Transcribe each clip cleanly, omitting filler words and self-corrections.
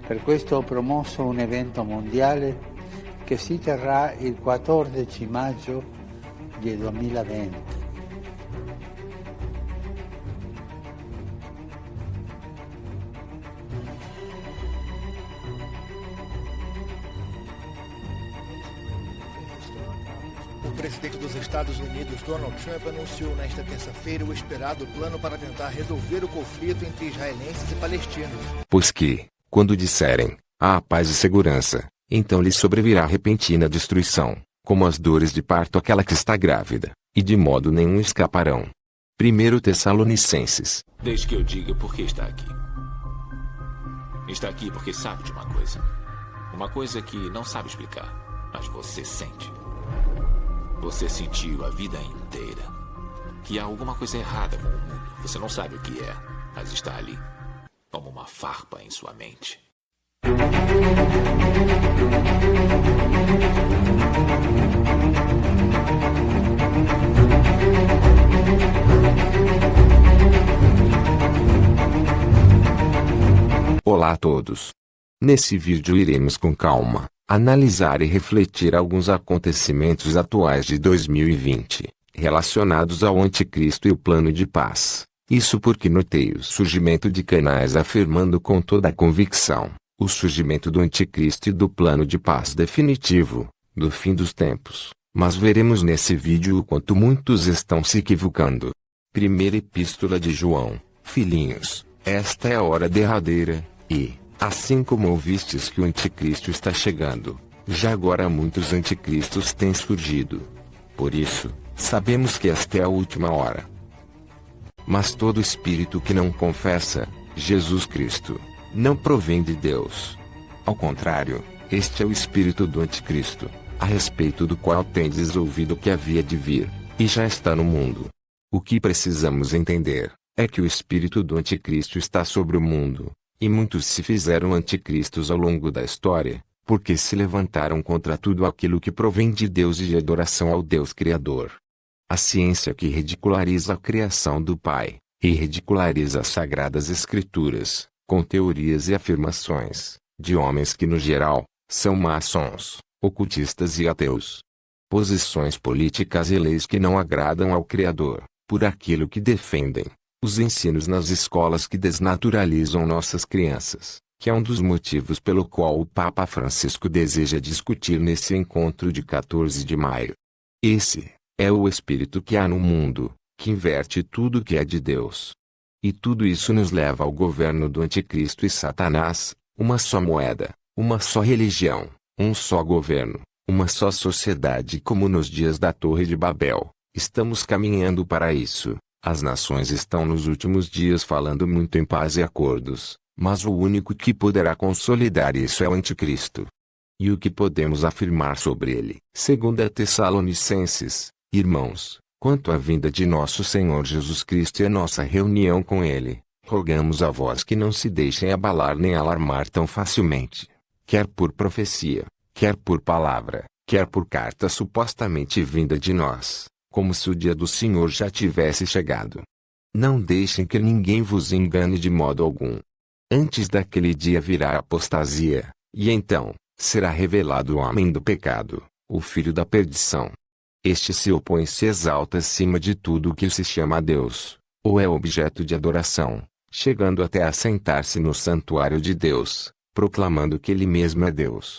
Per questo ho promosso un evento mondiale che si terrà il 14 maggio del 2020. O presidente dos Estados Unidos, Donald Trump, anunciou nesta terça-feira o esperado plano para tentar resolver o conflito entre israelenses e palestinos. Pois que, quando disserem, há paz e segurança, então lhe sobrevirá repentina destruição, como as dores de parto àquela que está grávida, e de modo nenhum escaparão. 1 Tessalonicenses. Deixe que eu diga por que está aqui. Está aqui porque sabe de uma coisa. Uma coisa que não sabe explicar, mas você sente. Você sentiu a vida inteira que há alguma coisa errada com o mundo. Você não sabe o que é, mas está ali, como uma farpa em sua mente. Olá a todos. Nesse vídeo iremos com calma analisar e refletir alguns acontecimentos atuais de 2020, relacionados ao anticristo e o plano de paz. Isso porque notei o surgimento de canais afirmando com toda a convicção o surgimento do anticristo e do plano de paz definitivo, do fim dos tempos. Mas veremos nesse vídeo o quanto muitos estão se equivocando. Primeira Epístola de João. Filhinhos, esta é a hora derradeira, e, assim como ouvistes que o anticristo está chegando, já agora muitos anticristos têm surgido. Por isso, sabemos que esta é a última hora. Mas todo espírito que não confessa Jesus Cristo não provém de Deus. Ao contrário, este é o espírito do anticristo, a respeito do qual tendes ouvido que havia de vir, e já está no mundo. O que precisamos entender é que o espírito do anticristo está sobre o mundo, e muitos se fizeram anticristos ao longo da história, porque se levantaram contra tudo aquilo que provém de Deus e de adoração ao Deus Criador. A ciência que ridiculariza a criação do Pai, e ridiculariza as Sagradas Escrituras, com teorias e afirmações, de homens que no geral, são maçons, ocultistas e ateus. Posições políticas e leis que não agradam ao Criador, por aquilo que defendem. Os ensinos nas escolas que desnaturalizam nossas crianças, que é um dos motivos pelo qual o Papa Francisco deseja discutir nesse encontro de 14 de maio. Esse é o espírito que há no mundo, que inverte tudo que é de Deus. E tudo isso nos leva ao governo do anticristo e Satanás, uma só moeda, uma só religião, um só governo, uma só sociedade como nos dias da Torre de Babel. Estamos caminhando para isso. As nações estão nos últimos dias falando muito em paz e acordos, mas o único que poderá consolidar isso é o anticristo. E o que podemos afirmar sobre ele? 2 Tessalonicenses. Irmãos, quanto à vinda de nosso Senhor Jesus Cristo e a nossa reunião com ele, rogamos a vós que não se deixem abalar nem alarmar tão facilmente, quer por profecia, quer por palavra, quer por carta supostamente vinda de nós, como se o dia do Senhor já tivesse chegado. Não deixem que ninguém vos engane de modo algum. Antes daquele dia virá a apostasia, e então, será revelado o homem do pecado, o filho da perdição. Este se opõe e se exalta acima de tudo o que se chama a Deus, ou é objeto de adoração, chegando até a sentar-se no santuário de Deus, proclamando que ele mesmo é Deus.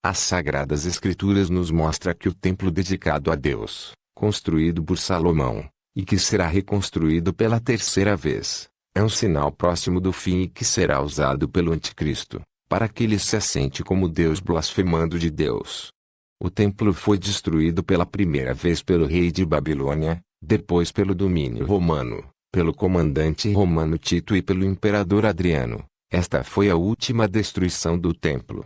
As Sagradas Escrituras nos mostram que o templo dedicado a Deus, construído por Salomão, e que será reconstruído pela terceira vez, é um sinal próximo do fim e que será usado pelo anticristo, para que ele se assente como Deus blasfemando de Deus. O templo foi destruído pela primeira vez pelo rei de Babilônia, depois pelo domínio romano, pelo comandante romano Tito e pelo imperador Adriano. Esta foi a última destruição do templo.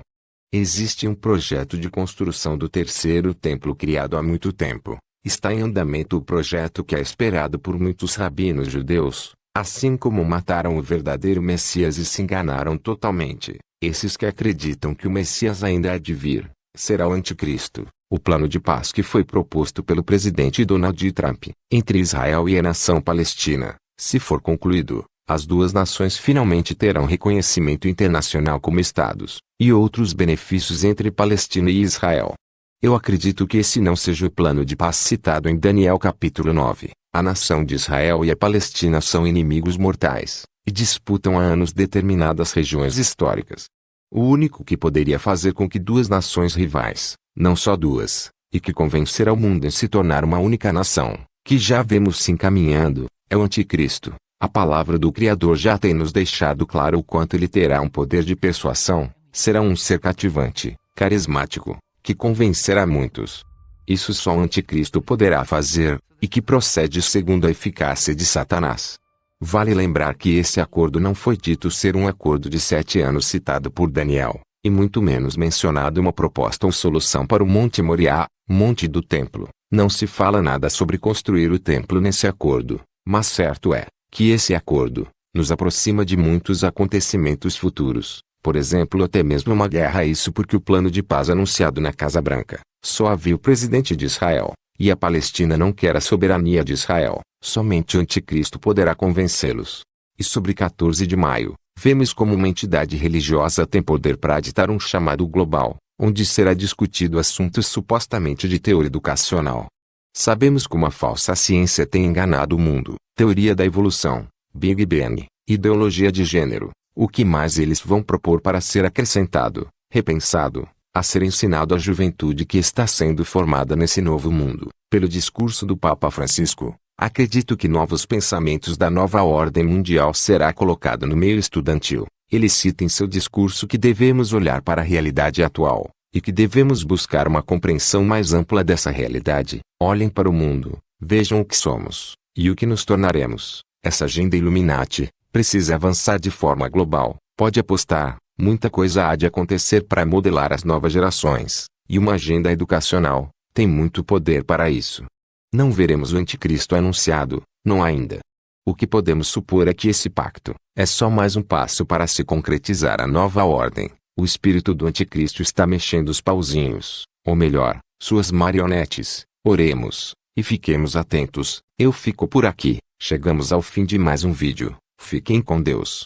Existe um projeto de construção do terceiro templo criado há muito tempo. Está em andamento o projeto que é esperado por muitos rabinos judeus, assim como mataram o verdadeiro Messias e se enganaram totalmente. Esses que acreditam que o Messias ainda há de vir, será o anticristo. O plano de paz que foi proposto pelo presidente Donald Trump, entre Israel e a nação palestina, se for concluído, As duas nações finalmente terão reconhecimento internacional como estados, e outros benefícios entre Palestina e Israel. Eu acredito que esse não seja o plano de paz citado em Daniel capítulo 9. A nação de Israel e a Palestina são inimigos mortais, e disputam há anos determinadas regiões históricas. O único que poderia fazer com que duas nações rivais, não só duas, e que convencer ao mundo em se tornar uma única nação, que já vemos se encaminhando, é o anticristo. A palavra do Criador já tem nos deixado claro o quanto ele terá um poder de persuasão, será um ser cativante, carismático, que convencerá muitos. Isso só o anticristo poderá fazer, e que procede segundo a eficácia de Satanás. Vale lembrar que esse acordo não foi dito ser um acordo de 7 anos citado por Daniel, e muito menos mencionado uma proposta ou solução para o Monte Moriá, monte do templo. Não se fala nada sobre construir o templo nesse acordo, mas certo é que esse acordo nos aproxima de muitos acontecimentos futuros, por exemplo até mesmo uma guerra. Isso porque o plano de paz anunciado na Casa Branca só havia o presidente de Israel, e a Palestina não quer a soberania de Israel, somente o anticristo poderá convencê-los. E sobre 14 de maio, vemos como uma entidade religiosa tem poder para ditar um chamado global, onde será discutido assuntos supostamente de teoria educacional. Sabemos como a falsa ciência tem enganado o mundo, teoria da evolução, Big Bang, ideologia de gênero, o que mais eles vão propor para ser acrescentado, repensado, a ser ensinado à juventude que está sendo formada nesse novo mundo, pelo discurso do Papa Francisco. Acredito que novos pensamentos da nova ordem mundial será colocado no meio estudantil. Ele cita em seu discurso que devemos olhar para a realidade atual, e que devemos buscar uma compreensão mais ampla dessa realidade. Olhem para o mundo, vejam o que somos, e o que nos tornaremos. Essa agenda Illuminati precisa avançar de forma global. Pode apostar, muita coisa há de acontecer para modelar as novas gerações, e uma agenda educacional tem muito poder para isso. Não veremos o anticristo anunciado, não ainda. O que podemos supor é que esse pacto é só mais um passo para se concretizar a nova ordem. O espírito do anticristo está mexendo os pauzinhos, ou melhor, suas marionetes. Oremos, e fiquemos atentos. Eu fico por aqui. Chegamos ao fim de mais um vídeo. Fiquem com Deus.